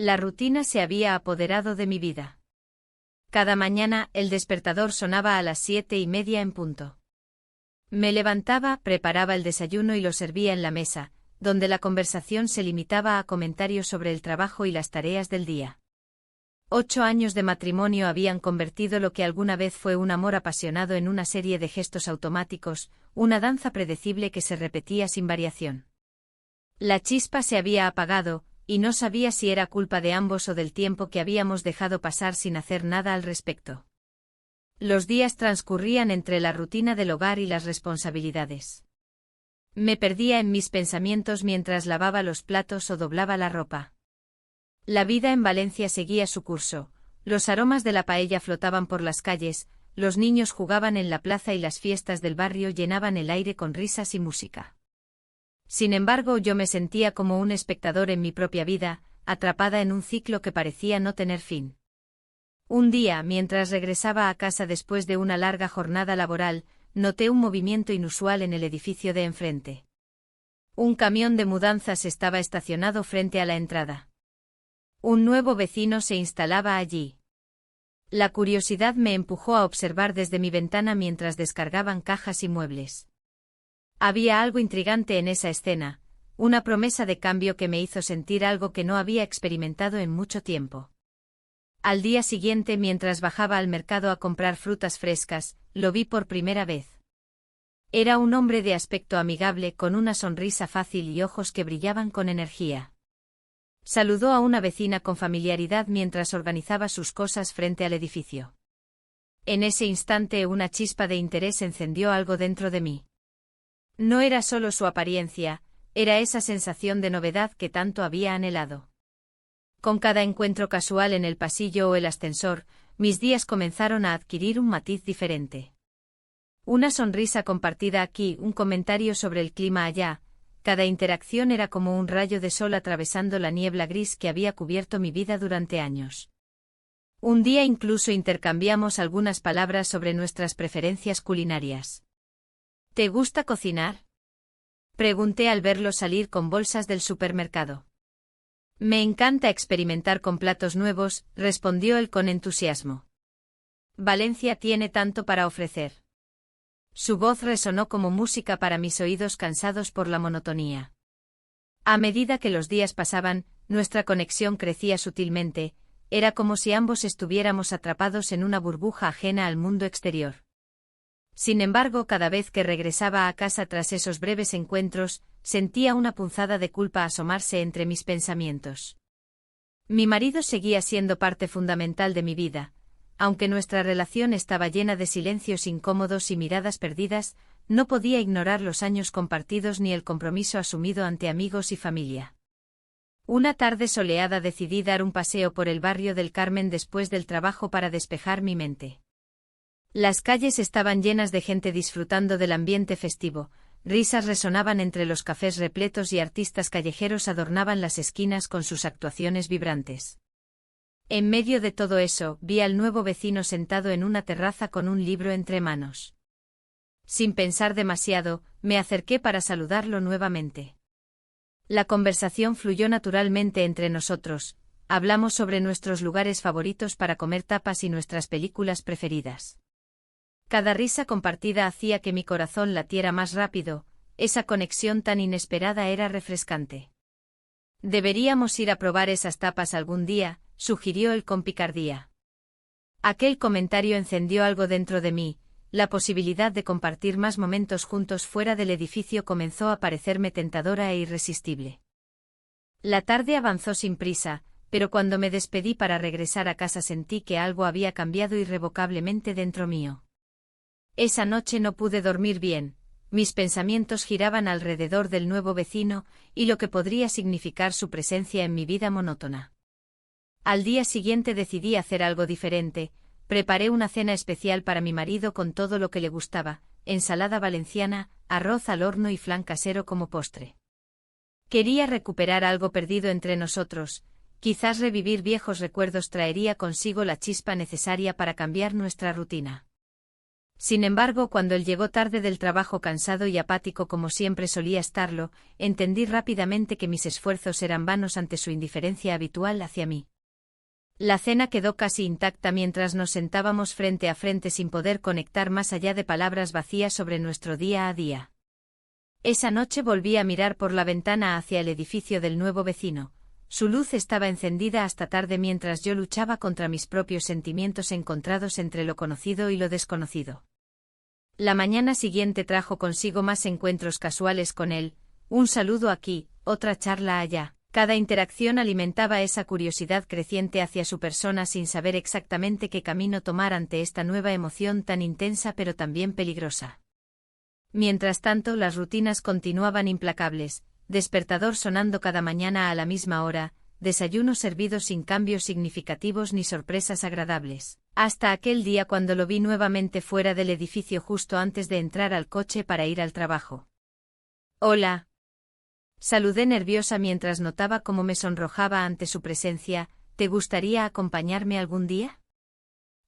La rutina se había apoderado de mi vida. Cada mañana el despertador sonaba a las 7:30 en punto. Me levantaba, preparaba el desayuno y lo servía en la mesa, donde la conversación se limitaba a comentarios sobre el trabajo y las tareas del día. 8 años de matrimonio habían convertido lo que alguna vez fue un amor apasionado en una serie de gestos automáticos, una danza predecible que se repetía sin variación. La chispa se había apagado, y no sabía si era culpa de ambos o del tiempo que habíamos dejado pasar sin hacer nada al respecto. Los días transcurrían entre la rutina del hogar y las responsabilidades. Me perdía en mis pensamientos mientras lavaba los platos o doblaba la ropa. La vida en Valencia seguía su curso, los aromas de la paella flotaban por las calles, los niños jugaban en la plaza y las fiestas del barrio llenaban el aire con risas y música. Sin embargo, yo me sentía como un espectador en mi propia vida, atrapada en un ciclo que parecía no tener fin. Un día, mientras regresaba a casa después de una larga jornada laboral, noté un movimiento inusual en el edificio de enfrente. Un camión de mudanzas estaba estacionado frente a la entrada. Un nuevo vecino se instalaba allí. La curiosidad me empujó a observar desde mi ventana mientras descargaban cajas y muebles. Había algo intrigante en esa escena, una promesa de cambio que me hizo sentir algo que no había experimentado en mucho tiempo. Al día siguiente, mientras bajaba al mercado a comprar frutas frescas, lo vi por primera vez. Era un hombre de aspecto amigable con una sonrisa fácil y ojos que brillaban con energía. Saludó a una vecina con familiaridad mientras organizaba sus cosas frente al edificio. En ese instante una chispa de interés encendió algo dentro de mí. No era solo su apariencia, era esa sensación de novedad que tanto había anhelado. Con cada encuentro casual en el pasillo o el ascensor, mis días comenzaron a adquirir un matiz diferente. Una sonrisa compartida aquí, un comentario sobre el clima allá, cada interacción era como un rayo de sol atravesando la niebla gris que había cubierto mi vida durante años. Un día incluso intercambiamos algunas palabras sobre nuestras preferencias culinarias. ¿Te gusta cocinar?, pregunté al verlo salir con bolsas del supermercado. Me encanta experimentar con platos nuevos, respondió él con entusiasmo. Valencia tiene tanto para ofrecer. Su voz resonó como música para mis oídos cansados por la monotonía. A medida que los días pasaban, nuestra conexión crecía sutilmente, era como si ambos estuviéramos atrapados en una burbuja ajena al mundo exterior. Sin embargo, cada vez que regresaba a casa tras esos breves encuentros, sentía una punzada de culpa asomarse entre mis pensamientos. Mi marido seguía siendo parte fundamental de mi vida. Aunque nuestra relación estaba llena de silencios incómodos y miradas perdidas, no podía ignorar los años compartidos ni el compromiso asumido ante amigos y familia. Una tarde soleada decidí dar un paseo por el barrio del Carmen después del trabajo para despejar mi mente. Las calles estaban llenas de gente disfrutando del ambiente festivo, risas resonaban entre los cafés repletos y artistas callejeros adornaban las esquinas con sus actuaciones vibrantes. En medio de todo eso, vi al nuevo vecino sentado en una terraza con un libro entre manos. Sin pensar demasiado, me acerqué para saludarlo nuevamente. La conversación fluyó naturalmente entre nosotros, hablamos sobre nuestros lugares favoritos para comer tapas y nuestras películas preferidas. Cada risa compartida hacía que mi corazón latiera más rápido, esa conexión tan inesperada era refrescante. Deberíamos ir a probar esas tapas algún día, sugirió él con picardía. Aquel comentario encendió algo dentro de mí, la posibilidad de compartir más momentos juntos fuera del edificio comenzó a parecerme tentadora e irresistible. La tarde avanzó sin prisa, pero cuando me despedí para regresar a casa sentí que algo había cambiado irrevocablemente dentro mío. Esa noche no pude dormir bien, mis pensamientos giraban alrededor del nuevo vecino y lo que podría significar su presencia en mi vida monótona. Al día siguiente decidí hacer algo diferente, preparé una cena especial para mi marido con todo lo que le gustaba, ensalada valenciana, arroz al horno y flan casero como postre. Quería recuperar algo perdido entre nosotros, quizás revivir viejos recuerdos traería consigo la chispa necesaria para cambiar nuestra rutina. Sin embargo, cuando él llegó tarde del trabajo cansado y apático como siempre solía estarlo, entendí rápidamente que mis esfuerzos eran vanos ante su indiferencia habitual hacia mí. La cena quedó casi intacta mientras nos sentábamos frente a frente sin poder conectar más allá de palabras vacías sobre nuestro día a día. Esa noche volví a mirar por la ventana hacia el edificio del nuevo vecino. Su luz estaba encendida hasta tarde mientras yo luchaba contra mis propios sentimientos encontrados entre lo conocido y lo desconocido. La mañana siguiente trajo consigo más encuentros casuales con él, un saludo aquí, otra charla allá. Cada interacción alimentaba esa curiosidad creciente hacia su persona sin saber exactamente qué camino tomar ante esta nueva emoción tan intensa pero también peligrosa. Mientras tanto, las rutinas continuaban implacables, despertador sonando cada mañana a la misma hora, desayuno servido sin cambios significativos ni sorpresas agradables, hasta aquel día cuando lo vi nuevamente fuera del edificio justo antes de entrar al coche para ir al trabajo. «Hola». Saludé nerviosa mientras notaba cómo me sonrojaba ante su presencia. «¿Te gustaría acompañarme algún día?».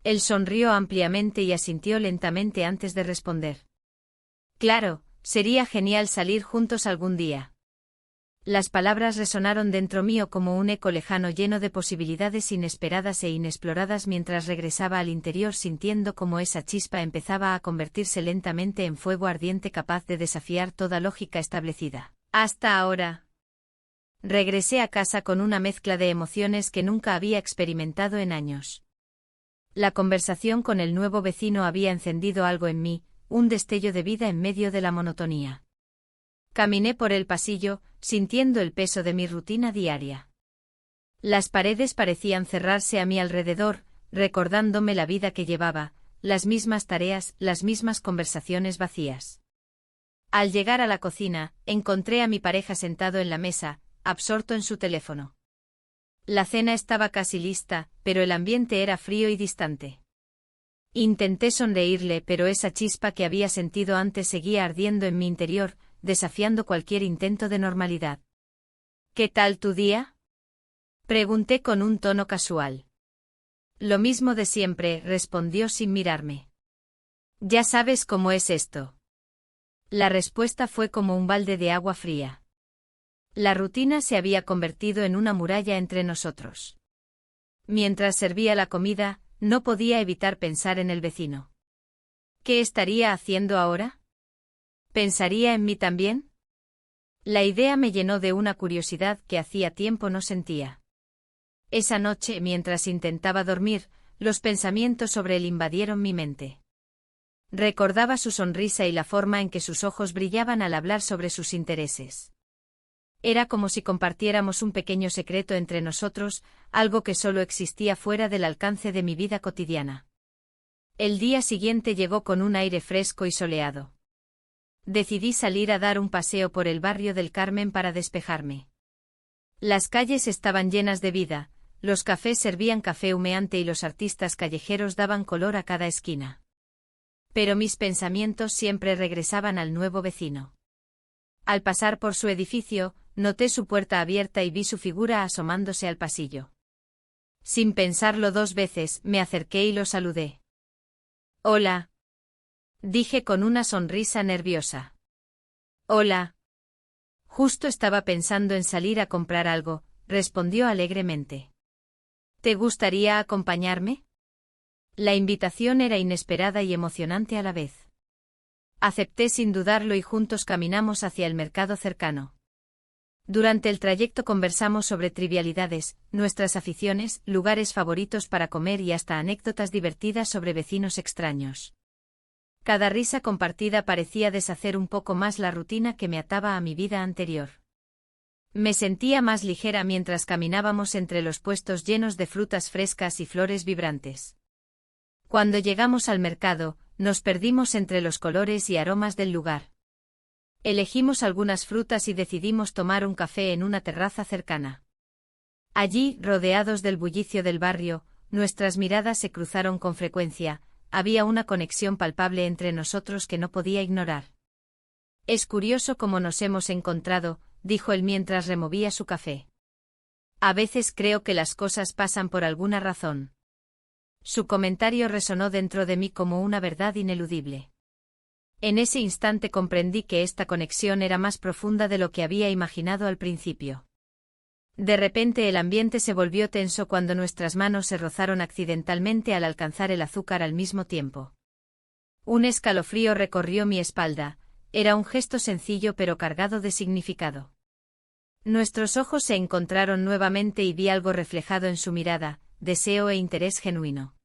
Él sonrió ampliamente y asintió lentamente antes de responder. «Claro, sería genial salir juntos algún día». Las palabras resonaron dentro mío como un eco lejano lleno de posibilidades inesperadas e inexploradas mientras regresaba al interior sintiendo cómo esa chispa empezaba a convertirse lentamente en fuego ardiente capaz de desafiar toda lógica establecida. Hasta ahora. Regresé a casa con una mezcla de emociones que nunca había experimentado en años. La conversación con el nuevo vecino había encendido algo en mí, un destello de vida en medio de la monotonía. Caminé por el pasillo, sintiendo el peso de mi rutina diaria. Las paredes parecían cerrarse a mi alrededor, recordándome la vida que llevaba, las mismas tareas, las mismas conversaciones vacías. Al llegar a la cocina, encontré a mi pareja sentado en la mesa, absorto en su teléfono. La cena estaba casi lista, pero el ambiente era frío y distante. Intenté sonreírle, pero esa chispa que había sentido antes seguía ardiendo en mi interior, desafiando cualquier intento de normalidad. «¿Qué tal tu día?», pregunté con un tono casual. «Lo mismo de siempre», respondió sin mirarme. «Ya sabes cómo es esto». La respuesta fue como un balde de agua fría. La rutina se había convertido en una muralla entre nosotros. Mientras servía la comida, no podía evitar pensar en el vecino. ¿Qué estaría haciendo ahora? ¿Pensaría en mí también? La idea me llenó de una curiosidad que hacía tiempo no sentía. Esa noche, mientras intentaba dormir, los pensamientos sobre él invadieron mi mente. Recordaba su sonrisa y la forma en que sus ojos brillaban al hablar sobre sus intereses. Era como si compartiéramos un pequeño secreto entre nosotros, algo que solo existía fuera del alcance de mi vida cotidiana. El día siguiente llegó con un aire fresco y soleado. Decidí salir a dar un paseo por el barrio del Carmen para despejarme. Las calles estaban llenas de vida, los cafés servían café humeante y los artistas callejeros daban color a cada esquina. Pero mis pensamientos siempre regresaban al nuevo vecino. Al pasar por su edificio, noté su puerta abierta y vi su figura asomándose al pasillo. Sin pensarlo dos veces, me acerqué y lo saludé. «Hola», dije con una sonrisa nerviosa. «Hola». Justo estaba pensando en salir a comprar algo, respondió alegremente. «¿Te gustaría acompañarme?». La invitación era inesperada y emocionante a la vez. Acepté sin dudarlo y juntos caminamos hacia el mercado cercano. Durante el trayecto conversamos sobre trivialidades, nuestras aficiones, lugares favoritos para comer y hasta anécdotas divertidas sobre vecinos extraños. Cada risa compartida parecía deshacer un poco más la rutina que me ataba a mi vida anterior. Me sentía más ligera mientras caminábamos entre los puestos llenos de frutas frescas y flores vibrantes. Cuando llegamos al mercado, nos perdimos entre los colores y aromas del lugar. Elegimos algunas frutas y decidimos tomar un café en una terraza cercana. Allí, rodeados del bullicio del barrio, nuestras miradas se cruzaron con frecuencia, había una conexión palpable entre nosotros que no podía ignorar. «Es curioso cómo nos hemos encontrado», dijo él mientras removía su café. «A veces creo que las cosas pasan por alguna razón». Su comentario resonó dentro de mí como una verdad ineludible. En ese instante comprendí que esta conexión era más profunda de lo que había imaginado al principio. De repente el ambiente se volvió tenso cuando nuestras manos se rozaron accidentalmente al alcanzar el azúcar al mismo tiempo. Un escalofrío recorrió mi espalda, era un gesto sencillo pero cargado de significado. Nuestros ojos se encontraron nuevamente y vi algo reflejado en su mirada, deseo e interés genuino.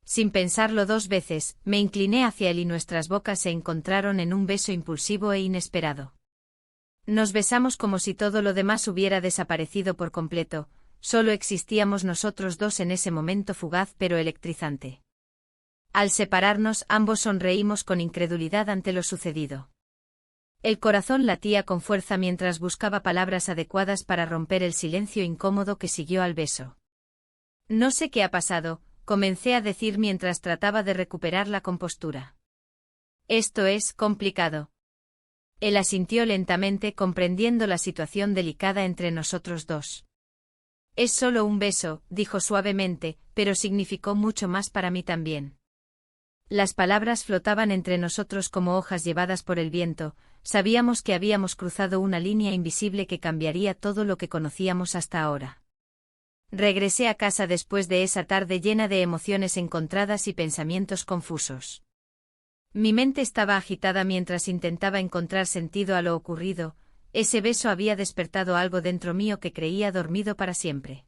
Sin pensarlo dos veces, me incliné hacia él y nuestras bocas se encontraron en un beso impulsivo e inesperado. Nos besamos como si todo lo demás hubiera desaparecido por completo, solo existíamos nosotros dos en ese momento fugaz pero electrizante. Al separarnos, ambos sonreímos con incredulidad ante lo sucedido. El corazón latía con fuerza mientras buscaba palabras adecuadas para romper el silencio incómodo que siguió al beso. No sé qué ha pasado, comencé a decir mientras trataba de recuperar la compostura. Esto es complicado. Él asintió lentamente comprendiendo la situación delicada entre nosotros dos. Es solo un beso, dijo suavemente, pero significó mucho más para mí también. Las palabras flotaban entre nosotros como hojas llevadas por el viento, sabíamos que habíamos cruzado una línea invisible que cambiaría todo lo que conocíamos hasta ahora. Regresé a casa después de esa tarde llena de emociones encontradas y pensamientos confusos. Mi mente estaba agitada mientras intentaba encontrar sentido a lo ocurrido, ese beso había despertado algo dentro mío que creía dormido para siempre.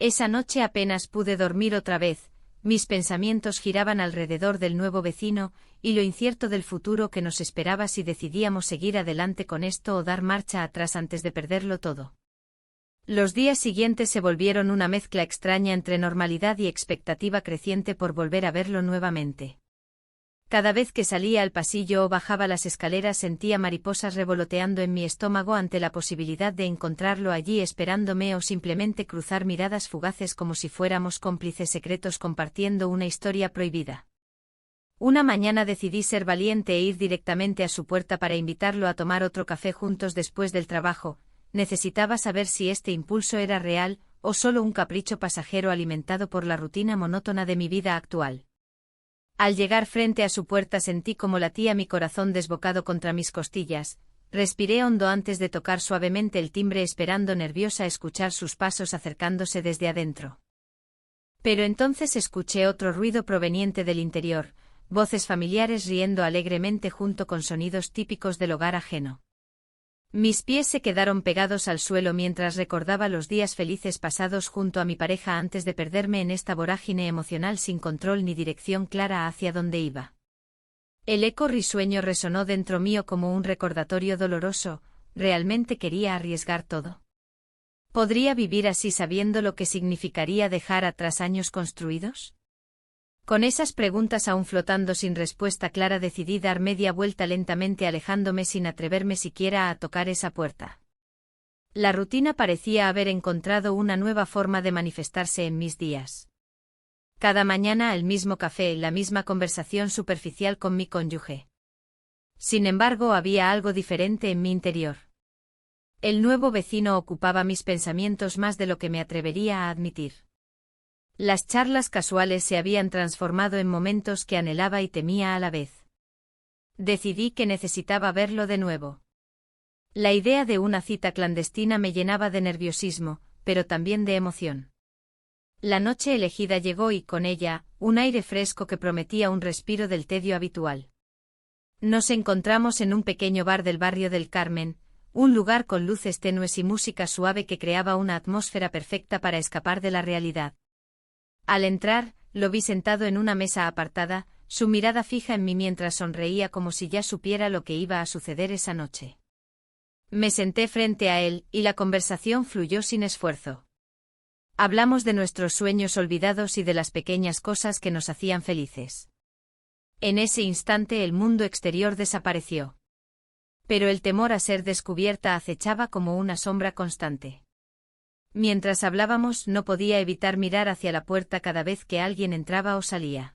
Esa noche apenas pude dormir otra vez, mis pensamientos giraban alrededor del nuevo vecino, y lo incierto del futuro que nos esperaba si decidíamos seguir adelante con esto o dar marcha atrás antes de perderlo todo. Los días siguientes se volvieron una mezcla extraña entre normalidad y expectativa creciente por volver a verlo nuevamente. Cada vez que salía al pasillo o bajaba las escaleras sentía mariposas revoloteando en mi estómago ante la posibilidad de encontrarlo allí esperándome o simplemente cruzar miradas fugaces como si fuéramos cómplices secretos compartiendo una historia prohibida. Una mañana decidí ser valiente e ir directamente a su puerta para invitarlo a tomar otro café juntos después del trabajo. Necesitaba saber si este impulso era real, o solo un capricho pasajero alimentado por la rutina monótona de mi vida actual. Al llegar frente a su puerta sentí como latía mi corazón desbocado contra mis costillas, respiré hondo antes de tocar suavemente el timbre esperando nerviosa escuchar sus pasos acercándose desde adentro. Pero entonces escuché otro ruido proveniente del interior, voces familiares riendo alegremente junto con sonidos típicos del hogar ajeno. Mis pies se quedaron pegados al suelo mientras recordaba los días felices pasados junto a mi pareja antes de perderme en esta vorágine emocional sin control ni dirección clara hacia dónde iba. El eco risueño resonó dentro mío como un recordatorio doloroso, ¿realmente quería arriesgar todo? ¿Podría vivir así sabiendo lo que significaría dejar atrás años construidos? Con esas preguntas aún flotando sin respuesta clara decidí dar media vuelta lentamente alejándome sin atreverme siquiera a tocar esa puerta. La rutina parecía haber encontrado una nueva forma de manifestarse en mis días. Cada mañana el mismo café, la misma conversación superficial con mi cónyuge. Sin embargo, había algo diferente en mi interior. El nuevo vecino ocupaba mis pensamientos más de lo que me atrevería a admitir. Las charlas casuales se habían transformado en momentos que anhelaba y temía a la vez. Decidí que necesitaba verlo de nuevo. La idea de una cita clandestina me llenaba de nerviosismo, pero también de emoción. La noche elegida llegó y, con ella, un aire fresco que prometía un respiro del tedio habitual. Nos encontramos en un pequeño bar del barrio del Carmen, un lugar con luces tenues y música suave que creaba una atmósfera perfecta para escapar de la realidad. Al entrar, lo vi sentado en una mesa apartada, su mirada fija en mí mientras sonreía como si ya supiera lo que iba a suceder esa noche. Me senté frente a él, y la conversación fluyó sin esfuerzo. Hablamos de nuestros sueños olvidados y de las pequeñas cosas que nos hacían felices. En ese instante el mundo exterior desapareció. Pero el temor a ser descubierta acechaba como una sombra constante. Mientras hablábamos no podía evitar mirar hacia la puerta cada vez que alguien entraba o salía.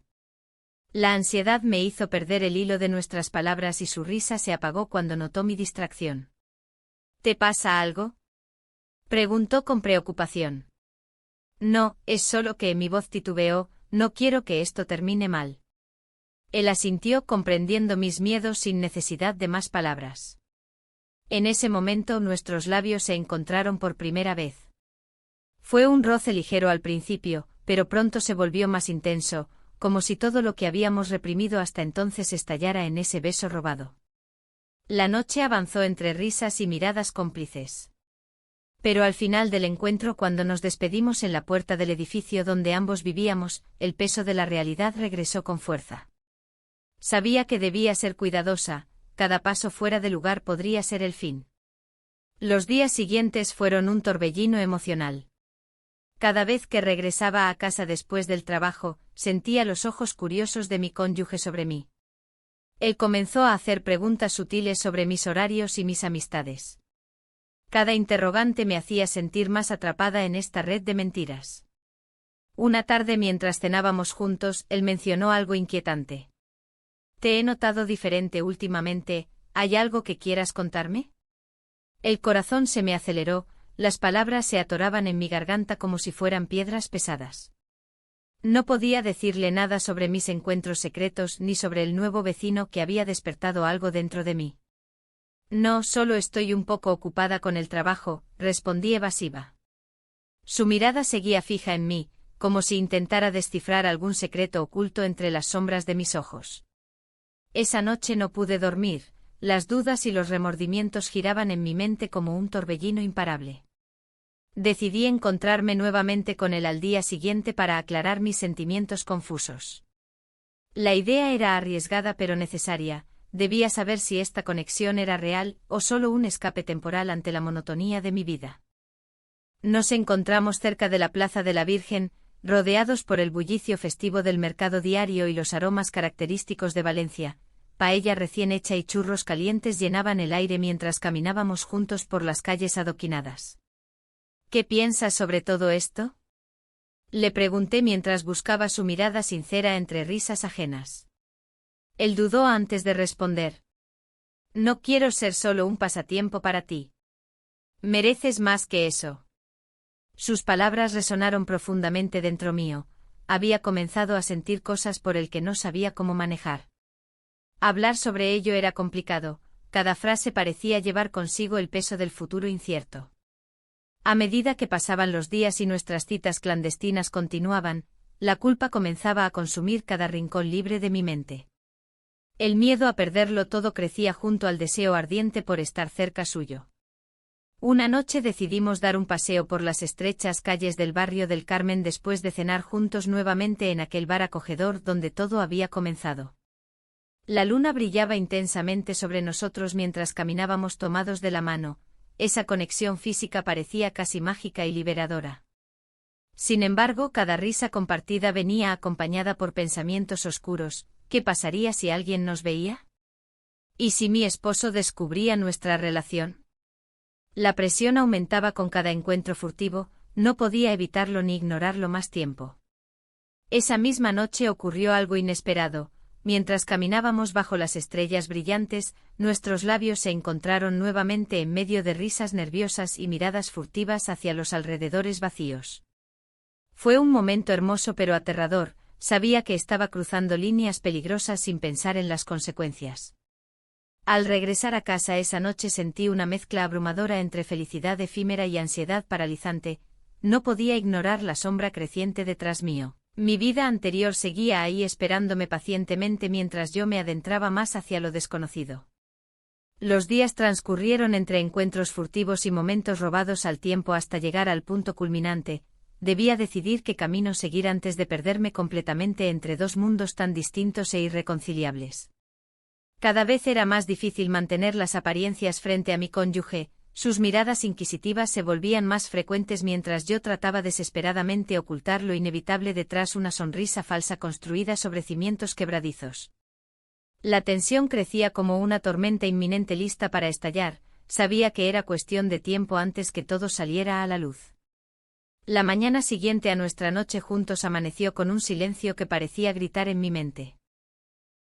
La ansiedad me hizo perder el hilo de nuestras palabras y su risa se apagó cuando notó mi distracción. ¿Te pasa algo?, preguntó con preocupación. No, es solo que mi voz titubeó, no quiero que esto termine mal. Él asintió comprendiendo mis miedos sin necesidad de más palabras. En ese momento nuestros labios se encontraron por primera vez. Fue un roce ligero al principio, pero pronto se volvió más intenso, como si todo lo que habíamos reprimido hasta entonces estallara en ese beso robado. La noche avanzó entre risas y miradas cómplices. Pero al final del encuentro, cuando nos despedimos en la puerta del edificio donde ambos vivíamos, el peso de la realidad regresó con fuerza. Sabía que debía ser cuidadosa, cada paso fuera de lugar podría ser el fin. Los días siguientes fueron un torbellino emocional. Cada vez que regresaba a casa después del trabajo, sentía los ojos curiosos de mi cónyuge sobre mí. Él comenzó a hacer preguntas sutiles sobre mis horarios y mis amistades. Cada interrogante me hacía sentir más atrapada en esta red de mentiras. Una tarde mientras cenábamos juntos, él mencionó algo inquietante. «Te he notado diferente últimamente, ¿hay algo que quieras contarme?» El corazón se me aceleró, las palabras se atoraban en mi garganta como si fueran piedras pesadas. No podía decirle nada sobre mis encuentros secretos ni sobre el nuevo vecino que había despertado algo dentro de mí. «No, solo estoy un poco ocupada con el trabajo», respondí evasiva. Su mirada seguía fija en mí, como si intentara descifrar algún secreto oculto entre las sombras de mis ojos. Esa noche no pude dormir, las dudas y los remordimientos giraban en mi mente como un torbellino imparable. Decidí encontrarme nuevamente con él al día siguiente para aclarar mis sentimientos confusos. La idea era arriesgada pero necesaria, debía saber si esta conexión era real o solo un escape temporal ante la monotonía de mi vida. Nos encontramos cerca de la Plaza de la Virgen, rodeados por el bullicio festivo del mercado diario y los aromas característicos de Valencia. Paella recién hecha y churros calientes llenaban el aire mientras caminábamos juntos por las calles adoquinadas. «¿Qué piensas sobre todo esto?», le pregunté mientras buscaba su mirada sincera entre risas ajenas. Él dudó antes de responder. «No quiero ser solo un pasatiempo para ti. Mereces más que eso». Sus palabras resonaron profundamente dentro mío. Había comenzado a sentir cosas por el que no sabía cómo manejar. Hablar sobre ello era complicado, cada frase parecía llevar consigo el peso del futuro incierto. A medida que pasaban los días y nuestras citas clandestinas continuaban, la culpa comenzaba a consumir cada rincón libre de mi mente. El miedo a perderlo todo crecía junto al deseo ardiente por estar cerca suyo. Una noche decidimos dar un paseo por las estrechas calles del barrio del Carmen después de cenar juntos nuevamente en aquel bar acogedor donde todo había comenzado. La luna brillaba intensamente sobre nosotros mientras caminábamos tomados de la mano. Esa conexión física parecía casi mágica y liberadora. Sin embargo, cada risa compartida venía acompañada por pensamientos oscuros. ¿Qué pasaría si alguien nos veía? ¿Y si mi esposo descubría nuestra relación? La presión aumentaba con cada encuentro furtivo, no podía evitarlo ni ignorarlo más tiempo. Esa misma noche ocurrió algo inesperado. Mientras caminábamos bajo las estrellas brillantes, nuestros labios se encontraron nuevamente en medio de risas nerviosas y miradas furtivas hacia los alrededores vacíos. Fue un momento hermoso pero aterrador, sabía que estaba cruzando líneas peligrosas sin pensar en las consecuencias. Al regresar a casa esa noche sentí una mezcla abrumadora entre felicidad efímera y ansiedad paralizante, no podía ignorar la sombra creciente detrás mío. Mi vida anterior seguía ahí esperándome pacientemente mientras yo me adentraba más hacia lo desconocido. Los días transcurrieron entre encuentros furtivos y momentos robados al tiempo hasta llegar al punto culminante. Debía decidir qué camino seguir antes de perderme completamente entre dos mundos tan distintos e irreconciliables. Cada vez era más difícil mantener las apariencias frente a mi cónyuge. Sus miradas inquisitivas se volvían más frecuentes mientras yo trataba desesperadamente ocultar lo inevitable detrás una sonrisa falsa construida sobre cimientos quebradizos. La tensión crecía como una tormenta inminente lista para estallar, sabía que era cuestión de tiempo antes que todo saliera a la luz. La mañana siguiente a nuestra noche juntos amaneció con un silencio que parecía gritar en mi mente.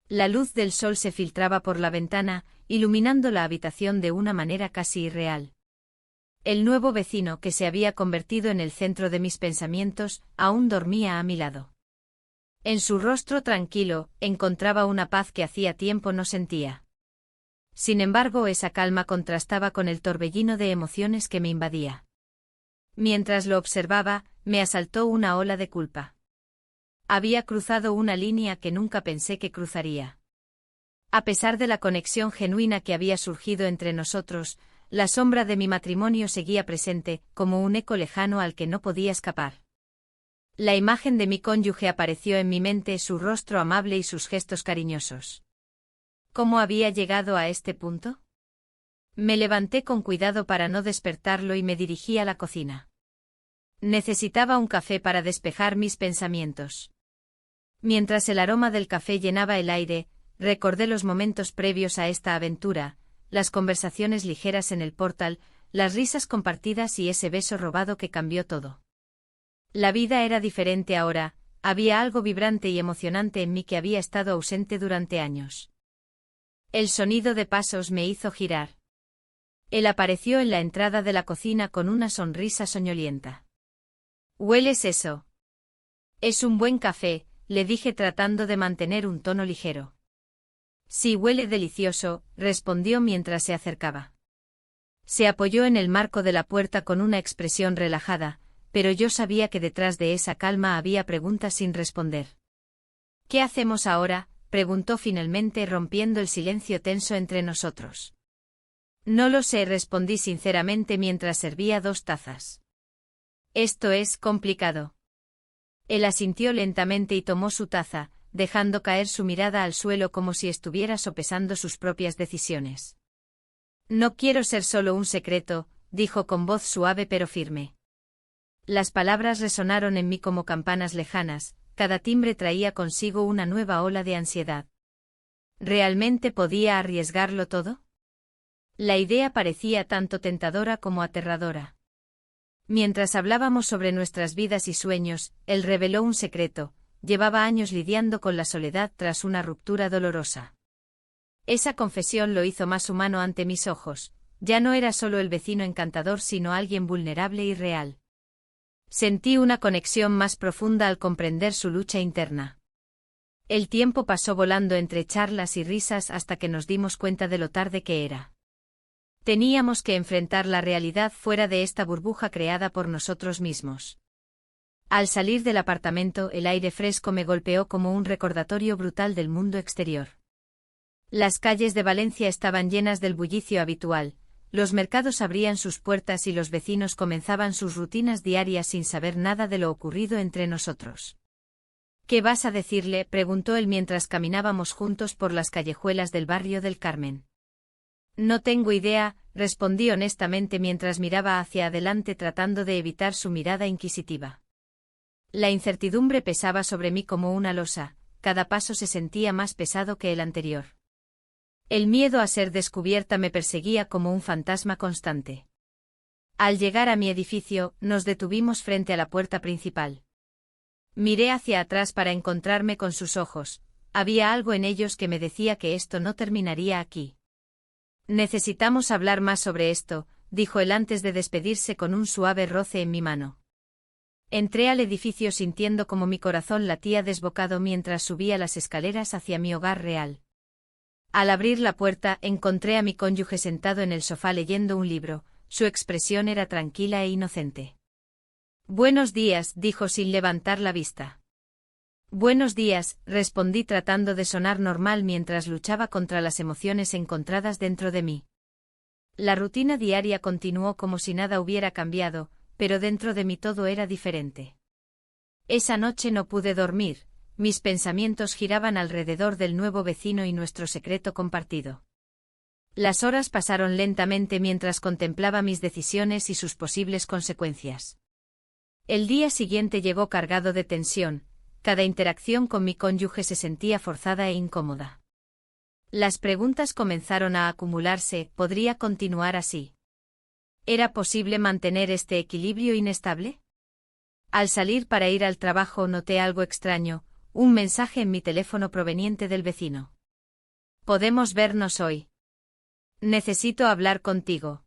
La luz del sol se filtraba por la ventana, iluminando la habitación de una manera casi irreal. El nuevo vecino que se había convertido en el centro de mis pensamientos, aún dormía a mi lado. En su rostro tranquilo, encontraba una paz que hacía tiempo no sentía. Sin embargo, esa calma contrastaba con el torbellino de emociones que me invadía. Mientras lo observaba, me asaltó una ola de culpa. Había cruzado una línea que nunca pensé que cruzaría. A pesar de la conexión genuina que había surgido entre nosotros, la sombra de mi matrimonio seguía presente, como un eco lejano al que no podía escapar. La imagen de mi cónyuge apareció en mi mente, su rostro amable y sus gestos cariñosos. ¿Cómo había llegado a este punto? Me levanté con cuidado para no despertarlo y me dirigí a la cocina. Necesitaba un café para despejar mis pensamientos. Mientras el aroma del café llenaba el aire, recordé los momentos previos a esta aventura, las conversaciones ligeras en el portal, las risas compartidas y ese beso robado que cambió todo. La vida era diferente ahora, había algo vibrante y emocionante en mí que había estado ausente durante años. El sonido de pasos me hizo girar. Él apareció en la entrada de la cocina con una sonrisa soñolienta. ¿Hueles eso? Es un buen café, le dije tratando de mantener un tono ligero. Sí, huele delicioso, respondió mientras se acercaba. Se apoyó en el marco de la puerta con una expresión relajada, pero yo sabía que detrás de esa calma había preguntas sin responder. ¿Qué hacemos ahora?, preguntó finalmente rompiendo el silencio tenso entre nosotros. No lo sé, respondí sinceramente mientras servía 2 tazas. Esto es complicado. Él asintió lentamente y tomó su taza, dejando caer su mirada al suelo como si estuviera sopesando sus propias decisiones. No quiero ser solo un secreto, dijo con voz suave pero firme. Las palabras resonaron en mí como campanas lejanas, cada timbre traía consigo una nueva ola de ansiedad. ¿Realmente podía arriesgarlo todo? La idea parecía tanto tentadora como aterradora. Mientras hablábamos sobre nuestras vidas y sueños, él reveló un secreto: llevaba años lidiando con la soledad tras una ruptura dolorosa. Esa confesión lo hizo más humano ante mis ojos, ya no era solo el vecino encantador sino alguien vulnerable y real. Sentí una conexión más profunda al comprender su lucha interna. El tiempo pasó volando entre charlas y risas hasta que nos dimos cuenta de lo tarde que era. Teníamos que enfrentar la realidad fuera de esta burbuja creada por nosotros mismos. Al salir del apartamento, el aire fresco me golpeó como un recordatorio brutal del mundo exterior. Las calles de Valencia estaban llenas del bullicio habitual, los mercados abrían sus puertas y los vecinos comenzaban sus rutinas diarias sin saber nada de lo ocurrido entre nosotros. ¿Qué vas a decirle?, preguntó él mientras caminábamos juntos por las callejuelas del barrio del Carmen. No tengo idea, respondí honestamente mientras miraba hacia adelante tratando de evitar su mirada inquisitiva. La incertidumbre pesaba sobre mí como una losa, cada paso se sentía más pesado que el anterior. El miedo a ser descubierta me perseguía como un fantasma constante. Al llegar a mi edificio, nos detuvimos frente a la puerta principal. Miré hacia atrás para encontrarme con sus ojos, había algo en ellos que me decía que esto no terminaría aquí. Necesitamos hablar más sobre esto, dijo él antes de despedirse con un suave roce en mi mano. Entré al edificio sintiendo como mi corazón latía desbocado mientras subía las escaleras hacia mi hogar real. Al abrir la puerta encontré a mi cónyuge sentado en el sofá leyendo un libro, su expresión era tranquila e inocente. Buenos días, dijo sin levantar la vista. Buenos días, respondí tratando de sonar normal mientras luchaba contra las emociones encontradas dentro de mí. La rutina diaria continuó como si nada hubiera cambiado, pero dentro de mí todo era diferente. Esa noche no pude dormir. Mis pensamientos giraban alrededor del nuevo vecino y nuestro secreto compartido. Las horas pasaron lentamente mientras contemplaba mis decisiones y sus posibles consecuencias. El día siguiente llegó cargado de tensión, cada interacción con mi cónyuge se sentía forzada e incómoda. Las preguntas comenzaron a acumularse, ¿podría continuar así? ¿Era posible mantener este equilibrio inestable? Al salir para ir al trabajo noté algo extraño. Un mensaje en mi teléfono proveniente del vecino. ¿Podemos vernos hoy? Necesito hablar contigo.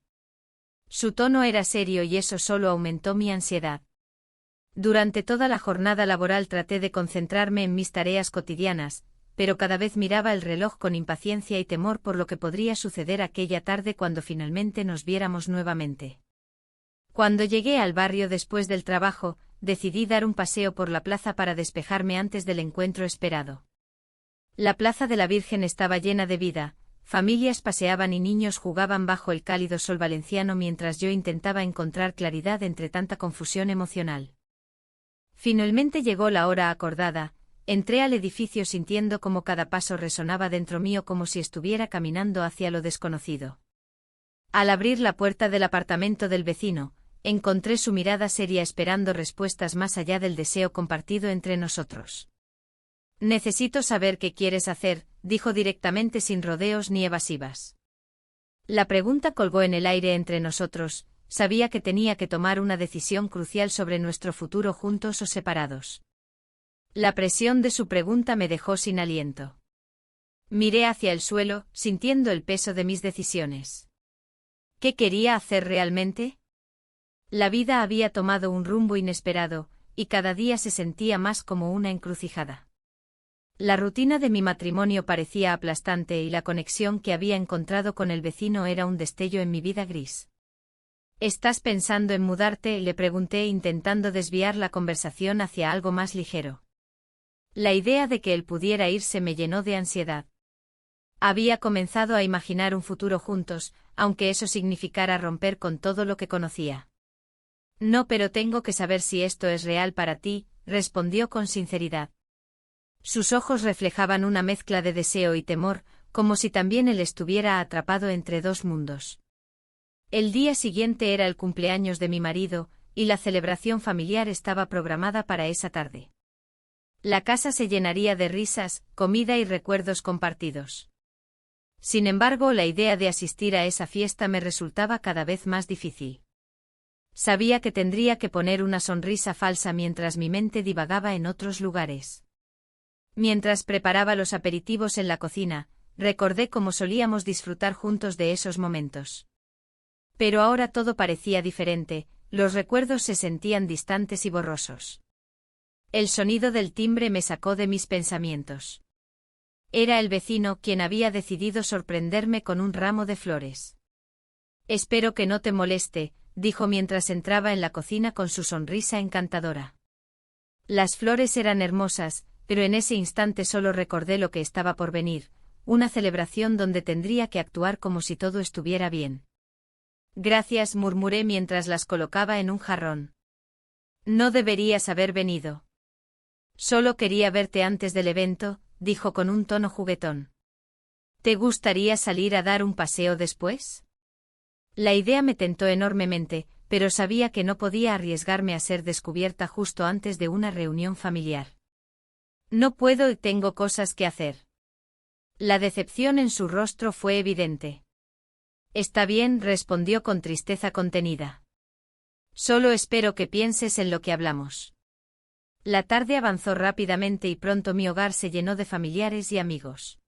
Su tono era serio y eso solo aumentó mi ansiedad. Durante toda la jornada laboral traté de concentrarme en mis tareas cotidianas, pero cada vez miraba el reloj con impaciencia y temor por lo que podría suceder aquella tarde cuando finalmente nos viéramos nuevamente. Cuando llegué al barrio después del trabajo, decidí dar un paseo por la plaza para despejarme antes del encuentro esperado. La plaza de la Virgen estaba llena de vida, familias paseaban y niños jugaban bajo el cálido sol valenciano mientras yo intentaba encontrar claridad entre tanta confusión emocional. Finalmente llegó la hora acordada, entré al edificio sintiendo como cada paso resonaba dentro mío como si estuviera caminando hacia lo desconocido. Al abrir la puerta del apartamento del vecino, encontré su mirada seria esperando respuestas más allá del deseo compartido entre nosotros. «Necesito saber qué quieres hacer», dijo directamente sin rodeos ni evasivas. La pregunta colgó en el aire entre nosotros, sabía que tenía que tomar una decisión crucial sobre nuestro futuro juntos o separados. La presión de su pregunta me dejó sin aliento. Miré hacia el suelo, sintiendo el peso de mis decisiones. ¿Qué quería hacer realmente? La vida había tomado un rumbo inesperado, y cada día se sentía más como una encrucijada. La rutina de mi matrimonio parecía aplastante y la conexión que había encontrado con el vecino era un destello en mi vida gris. ¿Estás pensando en mudarte?, le pregunté intentando desviar la conversación hacia algo más ligero. La idea de que él pudiera irse me llenó de ansiedad. Había comenzado a imaginar un futuro juntos, aunque eso significara romper con todo lo que conocía. No, pero tengo que saber si esto es real para ti, respondió con sinceridad. Sus ojos reflejaban una mezcla de deseo y temor, como si también él estuviera atrapado entre dos mundos. El día siguiente era el cumpleaños de mi marido, y la celebración familiar estaba programada para esa tarde. La casa se llenaría de risas, comida y recuerdos compartidos. Sin embargo, la idea de asistir a esa fiesta me resultaba cada vez más difícil. Sabía que tendría que poner una sonrisa falsa mientras mi mente divagaba en otros lugares. Mientras preparaba los aperitivos en la cocina, recordé cómo solíamos disfrutar juntos de esos momentos. Pero ahora todo parecía diferente, los recuerdos se sentían distantes y borrosos. El sonido del timbre me sacó de mis pensamientos. Era el vecino quien había decidido sorprenderme con un ramo de flores. «Espero que no te moleste», dijo mientras entraba en la cocina con su sonrisa encantadora. Las flores eran hermosas, pero en ese instante solo recordé lo que estaba por venir, una celebración donde tendría que actuar como si todo estuviera bien. «Gracias», murmuré mientras las colocaba en un jarrón. «No deberías haber venido. Solo quería verte antes del evento», dijo con un tono juguetón. «¿Te gustaría salir a dar un paseo después?» La idea me tentó enormemente, pero sabía que no podía arriesgarme a ser descubierta justo antes de una reunión familiar. «No puedo y tengo cosas que hacer». La decepción en su rostro fue evidente. «Está bien», respondió con tristeza contenida. «Solo espero que pienses en lo que hablamos». La tarde avanzó rápidamente y pronto mi hogar se llenó de familiares y amigos.